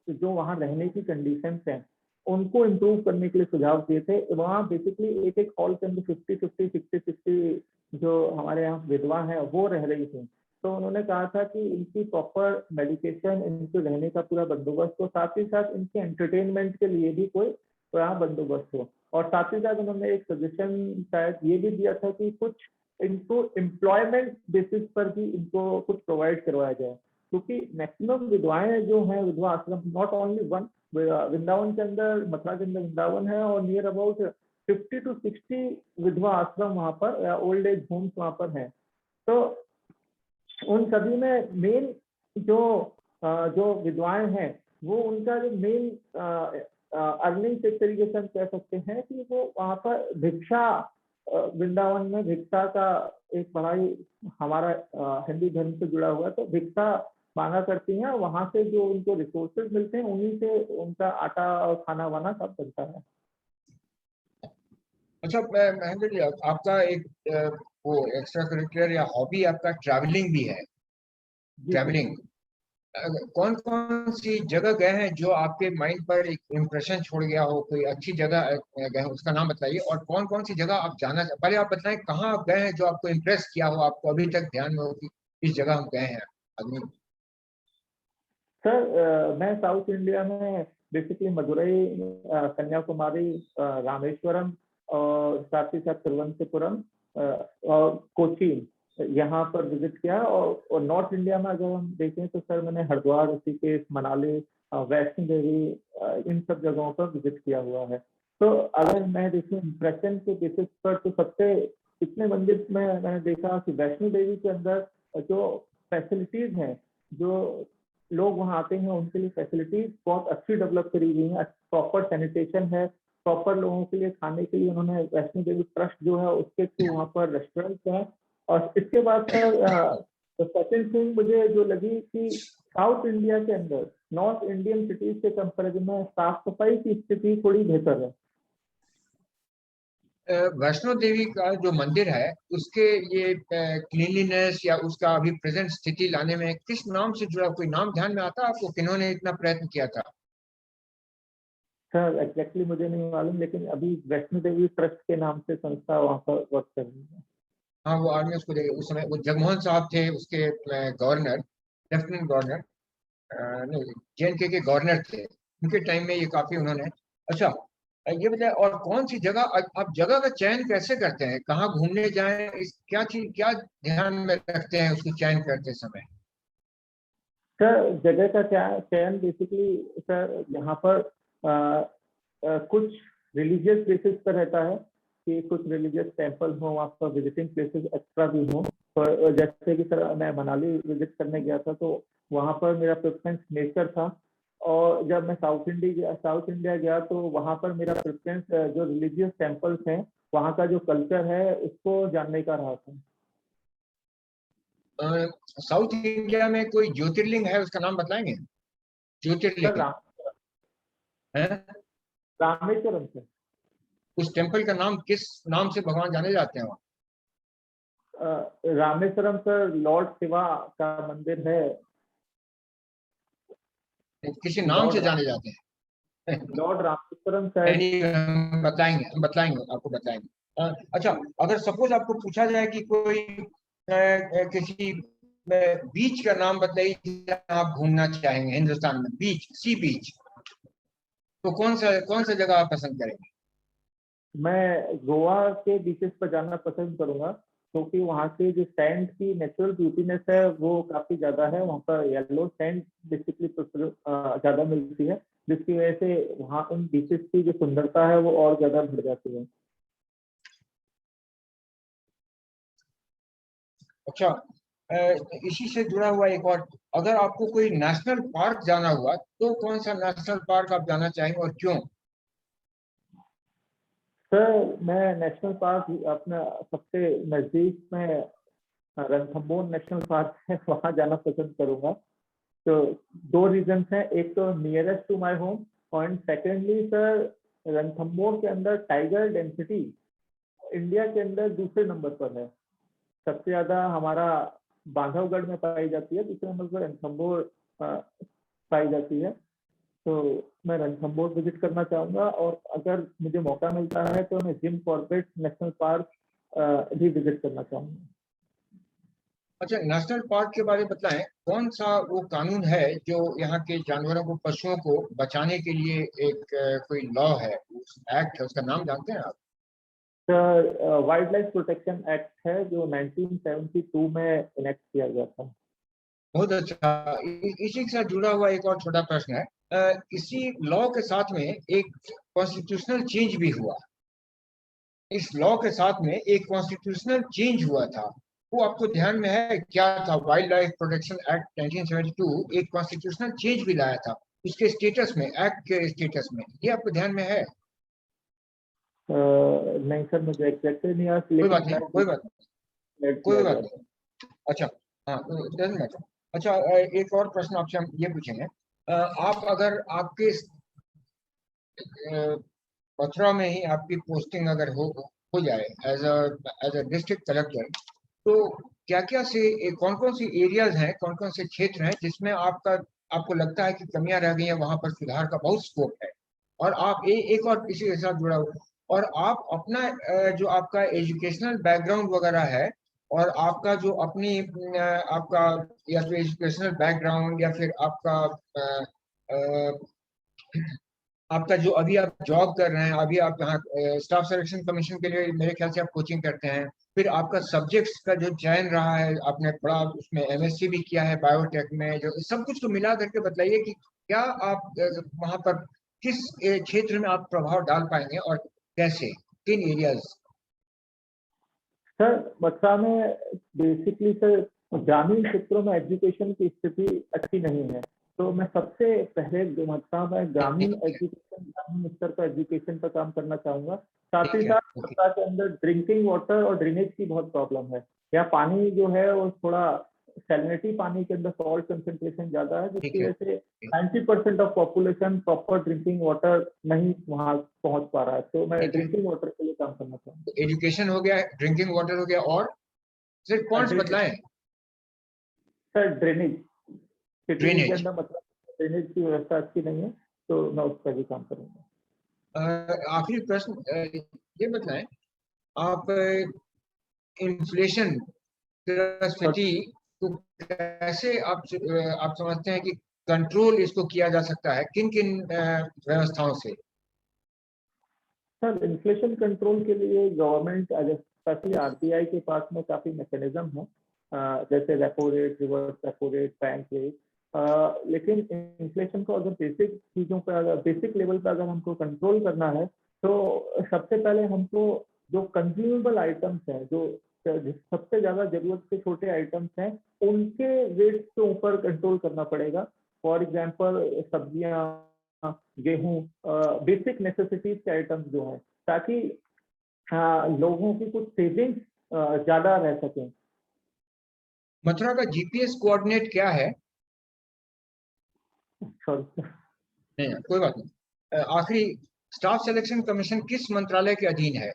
[SPEAKER 5] जो वहाँ रहने की कंडीशंस हैं उनको इम्प्रूव करने के लिए सुझाव दिए थे। वहाँ बेसिकली एक एक हॉल के अंदर 50-50, 60-60 जो हमारे यहाँ विधवा हैं वो रह रही थी। तो उन्होंने कहा था कि इनकी प्रॉपर मेडिकेशन, इनके रहने का पूरा बंदोबस्त हो, साथ ही साथ इनके एंटरटेनमेंट के लिए भी कोई पूरा बंदोबस्त हो। और साथ ही साथ उन्होंने एक सजेशन शायद ये भी दिया था कि कुछ इनको एम्प्लॉयमेंट बेसिस पर भी इनको कुछ प्रोवाइड करवाया जाए, क्योंकि मैक्सिमम विधवाएं जो हैं, विधवा आश्रम नॉट ओनली वन, वृंदावन के अंदर, मथुरा के अंदर वृंदावन है और नियर अबाउट 50-60 विधवा आश्रम वहाँ पर या ओल्ड एज होम्स वहाँ पर हैं। तो उन सभी में मेन जो विधवाएं हैं वो उनका जो मेन अर्निंग एक तरीके से हम कह सकते हैं कि वो वहाँ पर भिक्षा, वृंदावन में भिक्षा का एक बड़ा ही हमारा हिंदू धर्म से जुड़ा हुआ है, तो भिक्षा मांगा करती हैं। वहां से जो उनको रिसोर्सेज मिलते हैं उन्हीं से उनका आटा और खाना वाना सब बनता है।
[SPEAKER 3] अच्छा महेंद्र जी, आपका एक वो एक्स्ट्रा करिकुलर या हॉबी आपका ट्रैवलिंग भी है।
[SPEAKER 5] जी,
[SPEAKER 3] ट्रैवलिंग कौन कौन सी जगह गए हैं जो आपके माइंड पर एक इम्प्रेशन छोड़ गया हो, कोई अच्छी जगह गए हैं उसका नाम बताइए, और कौन कौन सी जगह आप जाना पहले आप बताएं कहाँ आप गए हैं जो आपको इम्प्रेस किया हो, आपको अभी तक ध्यान में हो कि इस जगह हम गए हैं आदमी।
[SPEAKER 5] सर मैं साउथ इंडिया में बेसिकली मदुरई, कन्याकुमारी, रामेश्वरम और साथ ही साथ तिरुवनंतपुरम और कोचीन यहाँ पर विजिट किया। और नॉर्थ इंडिया में अगर हम देखें तो सर मैंने हरिद्वार, ऋषिकेश, मनाली, वैष्णो देवी, इन सब जगहों पर विजिट किया हुआ है। तो अगर मैं देखूं इम्प्रेशन के बेसिस पर, तो सबसे इतने मंदिर में मैंने देखा कि वैष्णो देवी के अंदर जो फैसिलिटीज हैं, जो लोग वहाँ आते हैं उनके लिए फैसिलिटीज बहुत अच्छी डेवलप करी गई हैं। प्रॉपर सैनिटेशन है, प्रॉपर लोगों के लिए खाने के लिए उन्होंने वैष्णो देवी ट्रस्ट जो है उसके थ्रू वहाँ पर रेस्टोरेंट है। और इसके बाद सर सेकंड थिंग मुझे जो लगी कि साउथ इंडिया के अंदर नॉर्थ इंडियन सिटीज के कंपेरिजन में साफ सफाई की स्थिति थोड़ी बेहतर है।
[SPEAKER 3] वैष्णो देवी का जो मंदिर है उसके ये क्लीनलीनेस या उसका अभी प्रेजेंट स्थिति लाने में किस नाम से जुड़ा, कोई नाम ध्यान में आता है आपको, किन्होंने इतना प्रयत्न किया था?
[SPEAKER 5] सर एग्जैक्टली मुझे नहीं मालूम, लेकिन अभी वैष्णो देवी ट्रस्ट के नाम से संस्था वहाँ पर वर्क कर रही है।
[SPEAKER 3] हाँ, वो आर्मी उसको देखे, उस समय वो जगमोहन साहब थे उसके गवर्नर, लेफ्टिनेंट गवर्नर, नहीं JNK के गवर्नर थे, उनके टाइम में ये काफी उन्होंने। अच्छा ये बताए, और कौन सी जगह आप जगह का चयन कैसे करते हैं, कहाँ घूमने जाएं, इस क्या चीज क्या ध्यान में रखते हैं उसको चयन करते समय?
[SPEAKER 5] सर जगह का चयन बेसिकली सर यहाँ पर कुछ रिलीजियस बेसिस पर रहता है कि कुछ रिलीजियस टेम्पल हो, वहाँ पर विजिटिंग प्लेसेस एक्स्ट्रा भी हो। तो जैसे कि सर मैं मनाली विजिट करने गया था, तो वहाँ पर मेरा प्रेफरेंस नेचर था। और जब मैं साउथ इंडिया गया तो वहाँ पर मेरा प्रेफरेंस जो रिलीजियस टेम्पल्स हैं वहाँ का जो कल्चर है उसको जानने का रहा था।
[SPEAKER 3] साउथ इंडिया में कोई ज्योतिर्लिंग है उसका नाम बताएंगे?
[SPEAKER 5] सर
[SPEAKER 3] ज्योतिर्लिंग है
[SPEAKER 5] रामेश्वरम से।
[SPEAKER 3] उस टेम्पल का नाम, किस नाम से भगवान जाने जाते हैं वहाँ?
[SPEAKER 5] रामेश्वरम सर लॉर्ड शिवा का मंदिर है।
[SPEAKER 3] किसी नाम से जाने जाते हैं?
[SPEAKER 5] लॉर्ड रामेश्वरम शायद।
[SPEAKER 3] हम बताएंगे आपको बताएंगे। अच्छा, अगर सपोज आपको पूछा जाए कि कोई किसी बीच का नाम बताइए जहाँ आप घूमना चाहेंगे हिंदुस्तान में, बीच, सी बीच, तो कौन सा जगह आप पसंद करेंगे?
[SPEAKER 5] मैं गोवा के बीचेस पर जाना पसंद करूंगा, क्योंकि वहाँ के जो सैंड की नेचुरल ब्यूटीनेस है वो काफी ज्यादा है। वहाँ पर येलो सैंड बेसिकली ज्यादा मिलती है, जिसकी वजह से वहाँ उन बीचेस की जो सुंदरता है वो और ज्यादा बढ़ जाती है।
[SPEAKER 3] अच्छा, इसी से जुड़ा हुआ एक और, अगर आपको कोई नेशनल पार्क जाना हुआ तो कौन सा नेशनल पार्क आप जाना चाहेंगे और क्यों?
[SPEAKER 5] सर मैं नेशनल पार्क अपना सबसे नजदीक में रणथंबोर नेशनल पार्क है, वहाँ जाना पसंद करूंगा। तो दो रीजन हैं, एक तो नियरेस्ट टू माय होम और सेकेंडली सर रणथंबोर के अंदर टाइगर डेंसिटी इंडिया के अंदर दूसरे नंबर पर है। सबसे ज्यादा हमारा बांधवगढ़ में पाई जाती है, दूसरे नंबर पर रणथंबोर पाई जाती है। तो मैं रणथंभौर विजिट करना चाहूँगा, और अगर मुझे मौका मिलता है तो मैं जिम कॉर्बेट नेशनल पार्क भी विजिट करना चाहूँगा।
[SPEAKER 3] अच्छा, नेशनल पार्क के बारे में बताएं, कौन सा वो कानून है जो यहाँ के जानवरों को, पशुओं को बचाने के लिए एक कोई लॉ है, उस एक्ट है, उसका नाम जानते हैं आप?
[SPEAKER 5] वाइल्ड लाइफ प्रोटेक्शन एक्ट है जो 1972 में इनेक्ट किया गया था।
[SPEAKER 3] बहुत अच्छा। इसी के साथ जुड़ा हुआ एक और छोटा प्रश्न है, इसी लॉ के साथ में एक कॉन्स्टिट्यूशनल चेंज भी हुआ। इस लॉ के साथ में एक कॉन्स्टिट्यूशनल चेंज हुआ था, वो आपको ध्यान में है क्या था? वाइल्ड लाइफ प्रोटेक्शन एक्ट 1972 एक कॉन्स्टिट्यूशनल चेंज भी लाया था, उसके स्टेटस में, एक्ट के स्टेटस में, ये आपको ध्यान में है?
[SPEAKER 5] नहीं सर, मुझे एग्जैक्टली नहीं याद,
[SPEAKER 3] कोई बात
[SPEAKER 5] लेकिन
[SPEAKER 3] नहीं, कोई बात नहीं, कोई बात नहीं। अच्छा, हाँ, डजंट मैटर। अच्छा, एक और प्रश्न आपसे हम ये पूछेंगे, आप अगर आपके मथुरा में ही आपकी पोस्टिंग अगर हो जाए एज अ डिस्ट्रिक्ट कलेक्टर, तो क्या क्या से, कौन कौन सी एरियाज हैं, कौन कौन से क्षेत्र हैं जिसमें आपको लगता है कि कमियां रह गई हैं, वहां पर सुधार का बहुत स्कोप है? और आप एक और इसी के साथ जुड़ा हुआ, और आप अपना जो आपका एजुकेशनल बैकग्राउंड वगैरह है, और आपका जो अपनी आपका या तो एजुकेशनल बैकग्राउंड या फिर आपका जो अभी आप जॉब कर रहे हैं, अभी आप यहाँ स्टाफ सिलेक्शन कमीशन के लिए मेरे ख्याल से आप कोचिंग करते हैं, फिर आपका सब्जेक्ट्स का जो चयन रहा है, आपने पढ़ा, उसमें एमएससी भी किया है बायोटेक में, जो सब कुछ को मिला करके बताइए कि क्या आप वहाँ पर किस क्षेत्र में आप प्रभाव डाल पाएंगे और कैसे, किन एरियाज?
[SPEAKER 5] सर, मथुरा में बेसिकली सर ग्रामीण क्षेत्रों में एजुकेशन की स्थिति अच्छी नहीं है, तो मैं सबसे पहले मथुरा में ग्रामीण एजुकेशन, ग्रामीण स्तर पर एजुकेशन पर काम करना चाहूँगा। साथ ही साथ मथुरा के अंदर ड्रिंकिंग वाटर और ड्रेनेज की बहुत प्रॉब्लम है। यहाँ पानी जो है वो थोड़ा सैलिनिटी, पानी के अंदर सॉल्ट कंसेंट्रेशन ज़्यादा है, जिसकी वजह से 90% of population proper drinking water नहीं वहाँ पहुँच पा रहा है, तो मैं ड्रिंकिंग वाटर के लिए काम करना चाहूँगा।
[SPEAKER 3] एजुकेशन हो गया, ड्रिंकिंग वाटर हो गया, और सिर्फ पॉइंट्स बतलाएं।
[SPEAKER 5] सर, ड्रेनेज सिटी के
[SPEAKER 3] ड्रेनेज,
[SPEAKER 5] अंदर मतलब ड्रेनेज की व्यवस्था अच्छी नहीं है, तो मैं उस पर भी काम करूँगा।
[SPEAKER 3] आखिरी प्रश्न ये बताएं, आप इन्फ्लेशन, स्फीति को कैसे आप समझते हैं कि कंट्रोल इसको किया जा सकता है, किन किन व्यवस्थाओं से?
[SPEAKER 5] सर, इन्फ्लेशन कंट्रोल के लिए गवर्नमेंट, स्पेशली आरबीआई के पास में काफी मैकेनिज्म है, जैसे repo rate, reverse repo rate, bank rate, लेकिन इन्फ्लेशन को अगर बेसिक चीजों पर, अगर बेसिक लेवल पर अगर हमको कंट्रोल करना है, तो सबसे पहले हमको जो कंज्यूमेबल आइटम्स हैं, जो सबसे ज्यादा जरूरत के छोटे आइटम्स हैं, उनके रेट के ऊपर कंट्रोल करना पड़ेगा। फॉर एग्जाम्पल सब्जियां, गेहूं, बेसिक नेसेसिटीज के आइटम्स जो हैं, ताकि लोगों की कुछ सेविंग्स ज्यादा रह सकें।
[SPEAKER 3] मथुरा का जीपीएस कोऑर्डिनेट क्या है?
[SPEAKER 5] सॉरी,
[SPEAKER 3] नहीं, कोई बात नहीं। आखिरी, स्टाफ सिलेक्शन कमीशन किस मंत्रालय के अधीन है?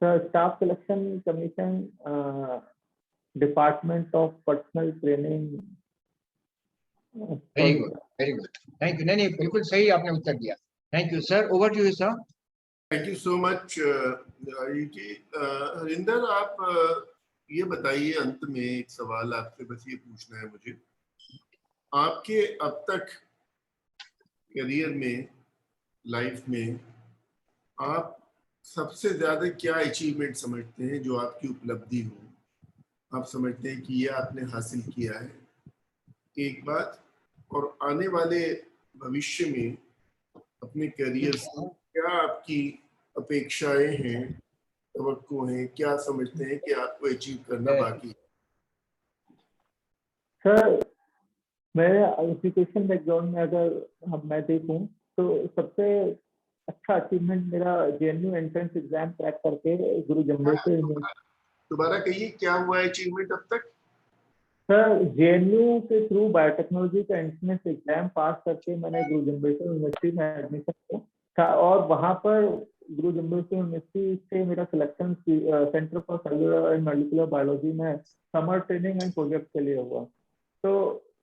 [SPEAKER 5] Staff selection commission department of personnel training.
[SPEAKER 3] Very good, very good, thank you. नहीं, बिल्कुल सही आपने उत्तर दिया। Thank you sir, over to you sir.
[SPEAKER 1] Thank you so much ji. Harinder, आप ये बताइए, अंत में एक सवाल आपसे बस ये पूछना है मुझे, आपके अब तक करियर में, लाइफ में, आप सबसे ज्यादा क्या अचीवमेंट समझते हैं, जो आपकी उपलब्धि हो, आप समझते हैं कि ये आपने हासिल किया है, एक बात, और आने वाले भविष्य में अपने करियर से क्या आपकी अपेक्षाएं हैं, तवक्को हैं, क्या समझते हैं कि आपको अचीव करना बाकी है?
[SPEAKER 5] सर, मेरे एजुकेशन बैकग्राउंड में अगर मैं देखूं, तो सबसे अच्छा अचीवमेंट मेरा जेएनयू एंट्रेंस एग्जाम क्रैक करके गुरु जम्बेश्वर यूनिवर्सिटी।
[SPEAKER 1] दोबारा कहिए, क्या हुआ अचीवमेंट अब तक?
[SPEAKER 5] सर, जेएनयू के थ्रू बायोटेक्नोलॉजी का एंट्रेंस एग्जाम पास करके मैंने गुरु जम्बेश्वर यूनिवर्सिटी में एडमिशन किया, और वहां पर गुरु जम्बेश्वर यूनिवर्सिटी से मेरा selection centre for cellular and molecular biology में समर ट्रेनिंग एंड प्रोजेक्ट के लिए हुआ। तो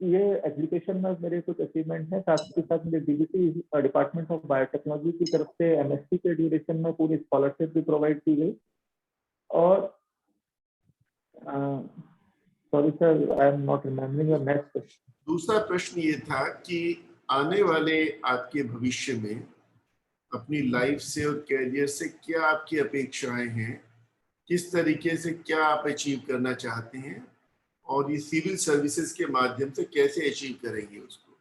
[SPEAKER 5] ये एजुकेशन में मेरे कुछ अचीवमेंट है, साथ ही साथ मुझे डीबीटी डिपार्टमेंट ऑफ बायोटेक्नोलॉजी की तरफ से एमएससी के ड्यूरेशन में पूरी स्कॉलरशिप भी प्रोवाइड की गई। और sorry sir, I am not remembering your next question.
[SPEAKER 1] दूसरा प्रश्न ये था कि आने वाले आपके भविष्य में अपनी लाइफ से और कैरियर से क्या आपकी अपेक्षाएं हैं, किस तरीके से क्या आप अचीव करना चाहते हैं और ये सिविल सर्विसेज के माध्यम से कैसे अचीव करेंगे उसको?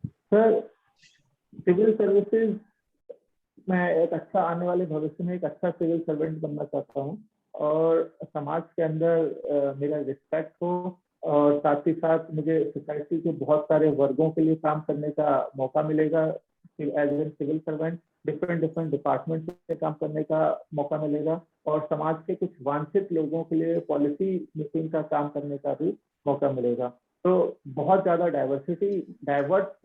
[SPEAKER 5] सर, सिविल सर्विसेज मैं एक अच्छा आने वाले भविष्य में एक अच्छा सिविल सर्वेंट बनना चाहता हूँ और समाज के अंदर मेरा रिस्पेक्ट हो, और साथ ही साथ मुझे सोसाइटी के बहुत सारे वर्गों के लिए काम करने का मौका मिलेगा। As a civil servant different department में काम करने का मौका मिलेगा और समाज के कुछ वांछित लोगों के लिए पॉलिसी मेकिंग का काम करने का भी मौका मिलेगा। तो बहुत ज़्यादा डाइवर्स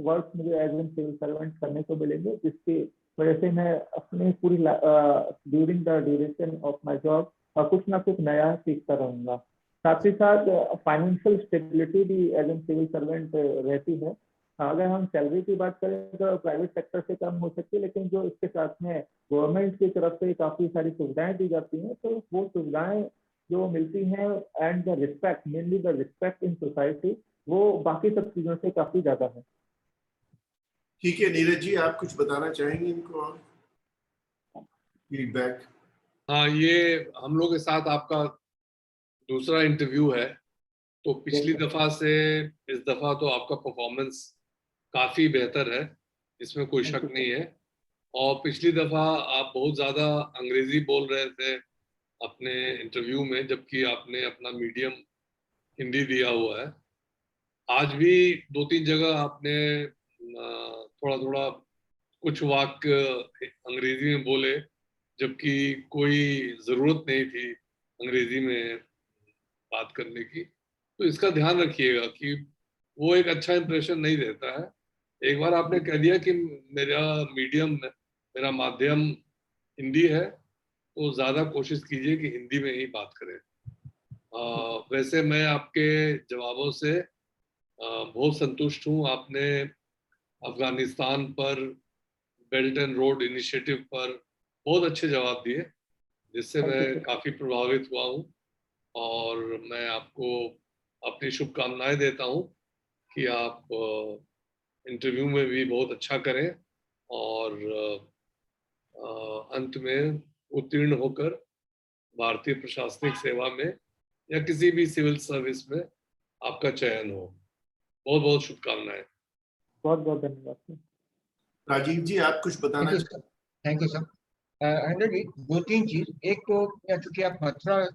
[SPEAKER 5] वर्क मुझे एज ए सिविल सर्वेंट करने को मिलेंगे, जिसकी वजह से मैं अपनी पूरी during the duration of my job कुछ ना कुछ नया सीखता रहूँगा। साथ ही साथ फाइनेंशियल स्टेबिलिटी भी एज एन सिविल सर्वेंट रहती है। अगर हम सैलरी की बात करें तो प्राइवेट सेक्टर से कम हो सकती है, लेकिन जो इसके साथ में गवर्नमेंट की तरफ से काफ़ी सारी सुविधाएं दी जाती हैं, तो वो सुविधाएं जो मिलती हैं and the respect, mainly the respect in society, वो बाकी सब चीज़ों से काफ़ी ज़्यादा है।
[SPEAKER 1] ठीक है नीरज जी, आप कुछ बताना चाहेंगे इनको और फीडबैक?
[SPEAKER 2] हाँ, ये हम लोग के साथ आपका दूसरा इंटरव्यू है, तो पिछली दफा से इस दफा तो आपका परफॉर्मेंस काफी बेहतर है, इसमें कोई शक नहीं है। और पिछली दफा आप बहुत ज्यादा अंग्रेजी बोल रहे थे अपने इंटरव्यू में, जबकि आपने अपना मीडियम हिंदी दिया हुआ है। आज भी 2-3 जगह आपने थोड़ा थोड़ा कुछ वाक्य अंग्रेजी में बोले, जबकि कोई जरूरत नहीं थी अंग्रेजी में बात करने की। तो इसका ध्यान रखिएगा कि वो एक अच्छा इंप्रेशन नहीं देता है। एक बार आपने कह दिया कि मेरा माध्यम हिंदी है, तो ज्यादा कोशिश कीजिए कि हिंदी में ही बात करें। वैसे मैं आपके जवाबों से बहुत संतुष्ट हूँ। आपने अफगानिस्तान पर, बेल्ट एंड रोड इनिशिएटिव पर बहुत अच्छे जवाब दिए, जिससे मैं काफी प्रभावित हुआ हूँ। और मैं आपको अपनी शुभकामनाएं देता हूँ कि आप इंटरव्यू में भी बहुत अच्छा करें और अंत में उत्तीर्ण होकर भारतीय प्रशासनिक सेवा में या किसी भी सिविल सर्विस में आपका चयन हो। बहुत बहुत शुभकामनाएं।
[SPEAKER 5] बहुत बहुत धन्यवाद।
[SPEAKER 1] राजीव जी, आप कुछ बताना?
[SPEAKER 3] Thank you sir. 2-3 चीज। एक तो चूंकि आप मथुरा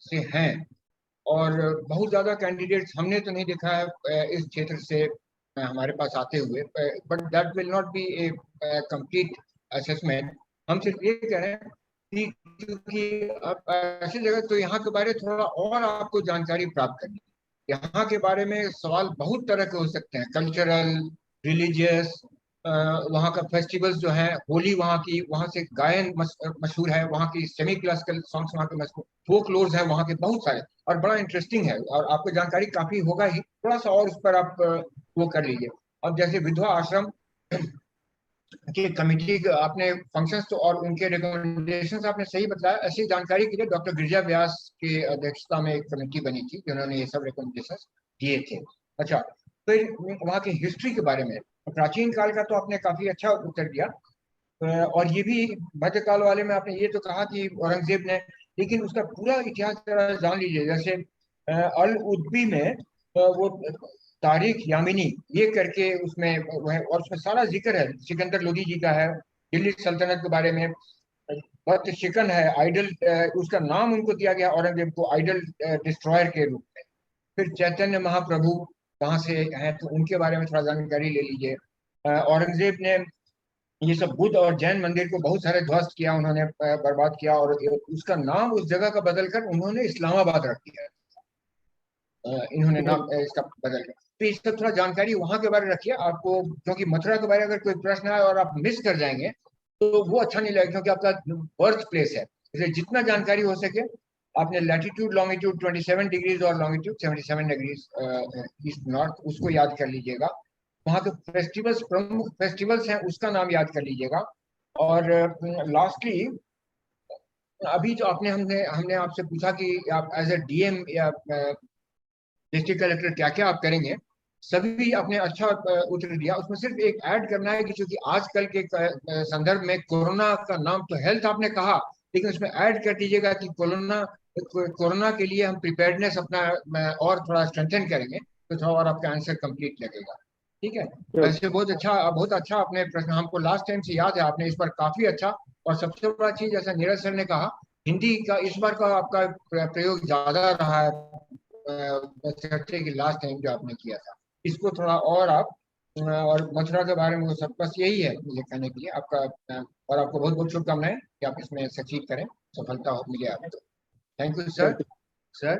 [SPEAKER 3] से हैं और बहुत ज्यादा कैंडिडेट्स हमने तो नहीं देखा है इस क्षेत्र से हमारे पास आते हुए, but that will not be A complete assessment. हम सिर्फ ये कह रहे हैं कि क्योंकि आप ऐसी जगह, तो यहाँ के बारे में थोड़ा और आपको जानकारी प्राप्त करनी। यहाँ के बारे में सवाल बहुत तरह के हो सकते हैं, कल्चरल, रिलीजियस, वहाँ का फेस्टिवल्स जो है, होली वहाँ से गायन मशहूर है, वहाँ की सेमी क्लासिकल सॉन्ग्स वहाँ के मशहूर, फोकलोर्स है वहाँ के बहुत सारे, और बड़ा इंटरेस्टिंग है और आपको जानकारी काफी होगा ही। थोड़ा सा और उस पर आप वो कर लीजिए। और जैसे विधवा आश्रम की कमेटी आपने फंक्शंस तो और उनके रिकमेंडेशंस आपने सही बताया। ऐसी जानकारी के लिए डॉक्टर गिरिजा व्यास की अध्यक्षता में एक कमेटी बनी थी जिन्होंने ये सब रिकमेंडेशंस दिए थे। अच्छा, फिर वहाँ की हिस्ट्री के बारे में, प्राचीन काल का तो आपने काफी अच्छा उत्तर दिया, और ये भी मध्यकाल वाले में आपने ये तो कहा कि औरंगजेब ने, लेकिन उसका पूरा इतिहास जान लीजिए। जैसे अल उद्बी में वो तारीख यामिनी ये करके उसमें वो है, और उसमें सारा जिक्र है सिकंदर लोदी जी का है, दिल्ली सल्तनत के बारे में। बहुत शिकन है आइडल, उसका नाम उनको दिया गया औरंगजेब को आइडल डिस्ट्रॉयर के रूप में। फिर चैतन्य महाप्रभु कहाँ से हैं, तो उनके बारे में थोड़ा जानकारी ले लीजिए। औरंगजेब ने ये सब बुद्ध और जैन मंदिर को बहुत सारे ध्वस्त किया, उन्होंने बर्बाद किया, और उसका नाम उस जगह का बदलकर उन्होंने इस्लामाबाद रख दिया। इन्होंने नाम इसका बदल दिया। तो इसका थोड़ा जानकारी वहां के बारे में रखिए आपको, क्योंकि मथुरा के बारे में अगर कोई प्रश्न आए और आप मिस कर जाएंगे तो वो अच्छा नहीं लगेगा, क्योंकि आपका बर्थ प्लेस है। इसलिए जितना जानकारी हो सके आपने लैटिट्यूड लॉन्गिट्यूड 27 डिग्रीज और लॉन्गिट्यूड 77 डिग्रीज ईस्ट नॉर्थ उसको याद कर लीजिएगा। वहाँ के फेस्टिवल्स, प्रमुख फेस्टिवल्स हैं उसका नाम याद कर लीजिएगा। और लास्टली अभी जो आपने हमने हमने आपसे पूछा कि आप एज ए डीएम या डिस्ट्रिक्ट कलेक्टर क्या क्या आप करेंगे, सभी आपने अच्छा उत्तर दिया। उसमें सिर्फ एक ऐड करना है कि चूंकि आजकल के संदर्भ में कोरोना का नाम तो हेल्थ आपने कहा, लेकिन उसमें ऐड कर दीजिएगा कि कोरोना के लिए हम प्रिपेयर्डनेस अपना और थोड़ा स्ट्रेंथन करेंगे, तो थोड़ा और आपका आंसर कंप्लीट लगेगा। ठीक है, वैसे बहुत अच्छा आपने प्रश्न, हमको लास्ट टाइम से याद है, आपने इस बार काफी अच्छा। और सबसे बड़ा चीज जैसा नीरज सर ने कहा, हिंदी का इस बार का आपका प्रयोग ज्यादा रहा है की लास्ट टाइम जो आपने किया था, इसको थोड़ा और आप और मथुरा के बारे में सब बस यही है मुझे कहने के लिए आपका। और आपको बहुत बहुत शुभकामनाएं कि आप इसमें सक्सीड करें, सफलता हो मिले आपको। Thank you sir. सर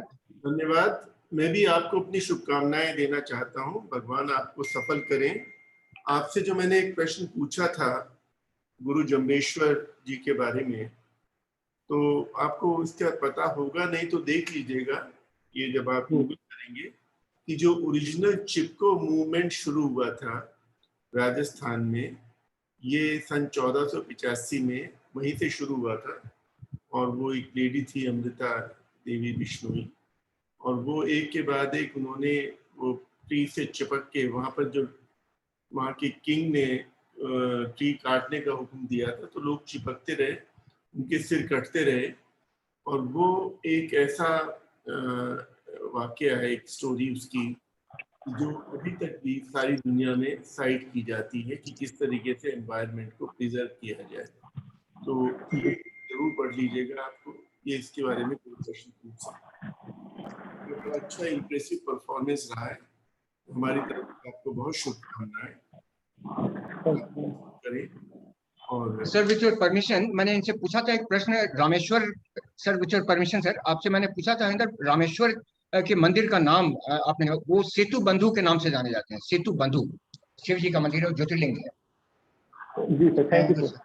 [SPEAKER 1] धन्यवाद। मैं भी आपको अपनी शुभकामनाएं देना चाहता हूं, भगवान आपको सफल करें। आपसे जो मैंने एक प्रश्न पूछा था गुरु जम्बेश्वर जी के बारे में, तो आपको इसका पता होगा, नहीं तो देख लीजिएगा ये जब आप गूगल करेंगे, कि जो ओरिजिनल चिपको मूवमेंट शुरू हुआ था राजस्थान में, ये सन 1485 में वहीं से शुरू हुआ था। और वो एक लेडी थी अमृता देवी बिश्नोई, और वो एक के बाद एक उन्होंने वो ट्री से चिपक के, वहां पर जो वहां के किंग ने ट्री काटने का हुक्म दिया था, तो लोग चिपकते रहे, उनके सिर कटते रहे। और वो एक ऐसा वाकया है, एक स्टोरी उसकी, जो अभी तक भी सारी दुनिया में साइट की जाती है कि किस तरीके से एनवायरनमेंट को प्रिजर्व किया जाए। तो ये जरूर पढ़ लीजिएगा, आपको ये इसके बारे में कोई प्रश्न पूछ सकते हैं। तो अच्छा इम्प्रेसिव परफॉर्मेंस रहा है, हमारी तरफ से आपको बहुत शुभकामनाएं करें। और
[SPEAKER 3] सर विथ योर परमिशन, मैंने इनसे पूछा था एक प्रश्न, Rameshwar sir with your permission sir, आपसे मैंने पूछा था अंदर रामेश्वर के मंदिर का नाम आपने, वो सेतु बंधु के नाम से जाने जाते हैं, सेतु बंधु शिव जी का मंदिर है, ज्योतिर्लिंग है।
[SPEAKER 5] जी सर, थैंक यू सर।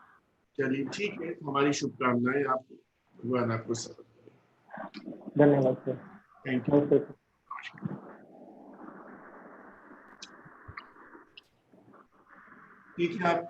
[SPEAKER 1] चलिए ठीक है, हमारी शुभकामनाएं, आपको भगवान आपको सफल करें।
[SPEAKER 5] धन्यवाद सर।
[SPEAKER 1] Thank you.
[SPEAKER 5] नमस्ते सर।
[SPEAKER 1] ठीक है, आप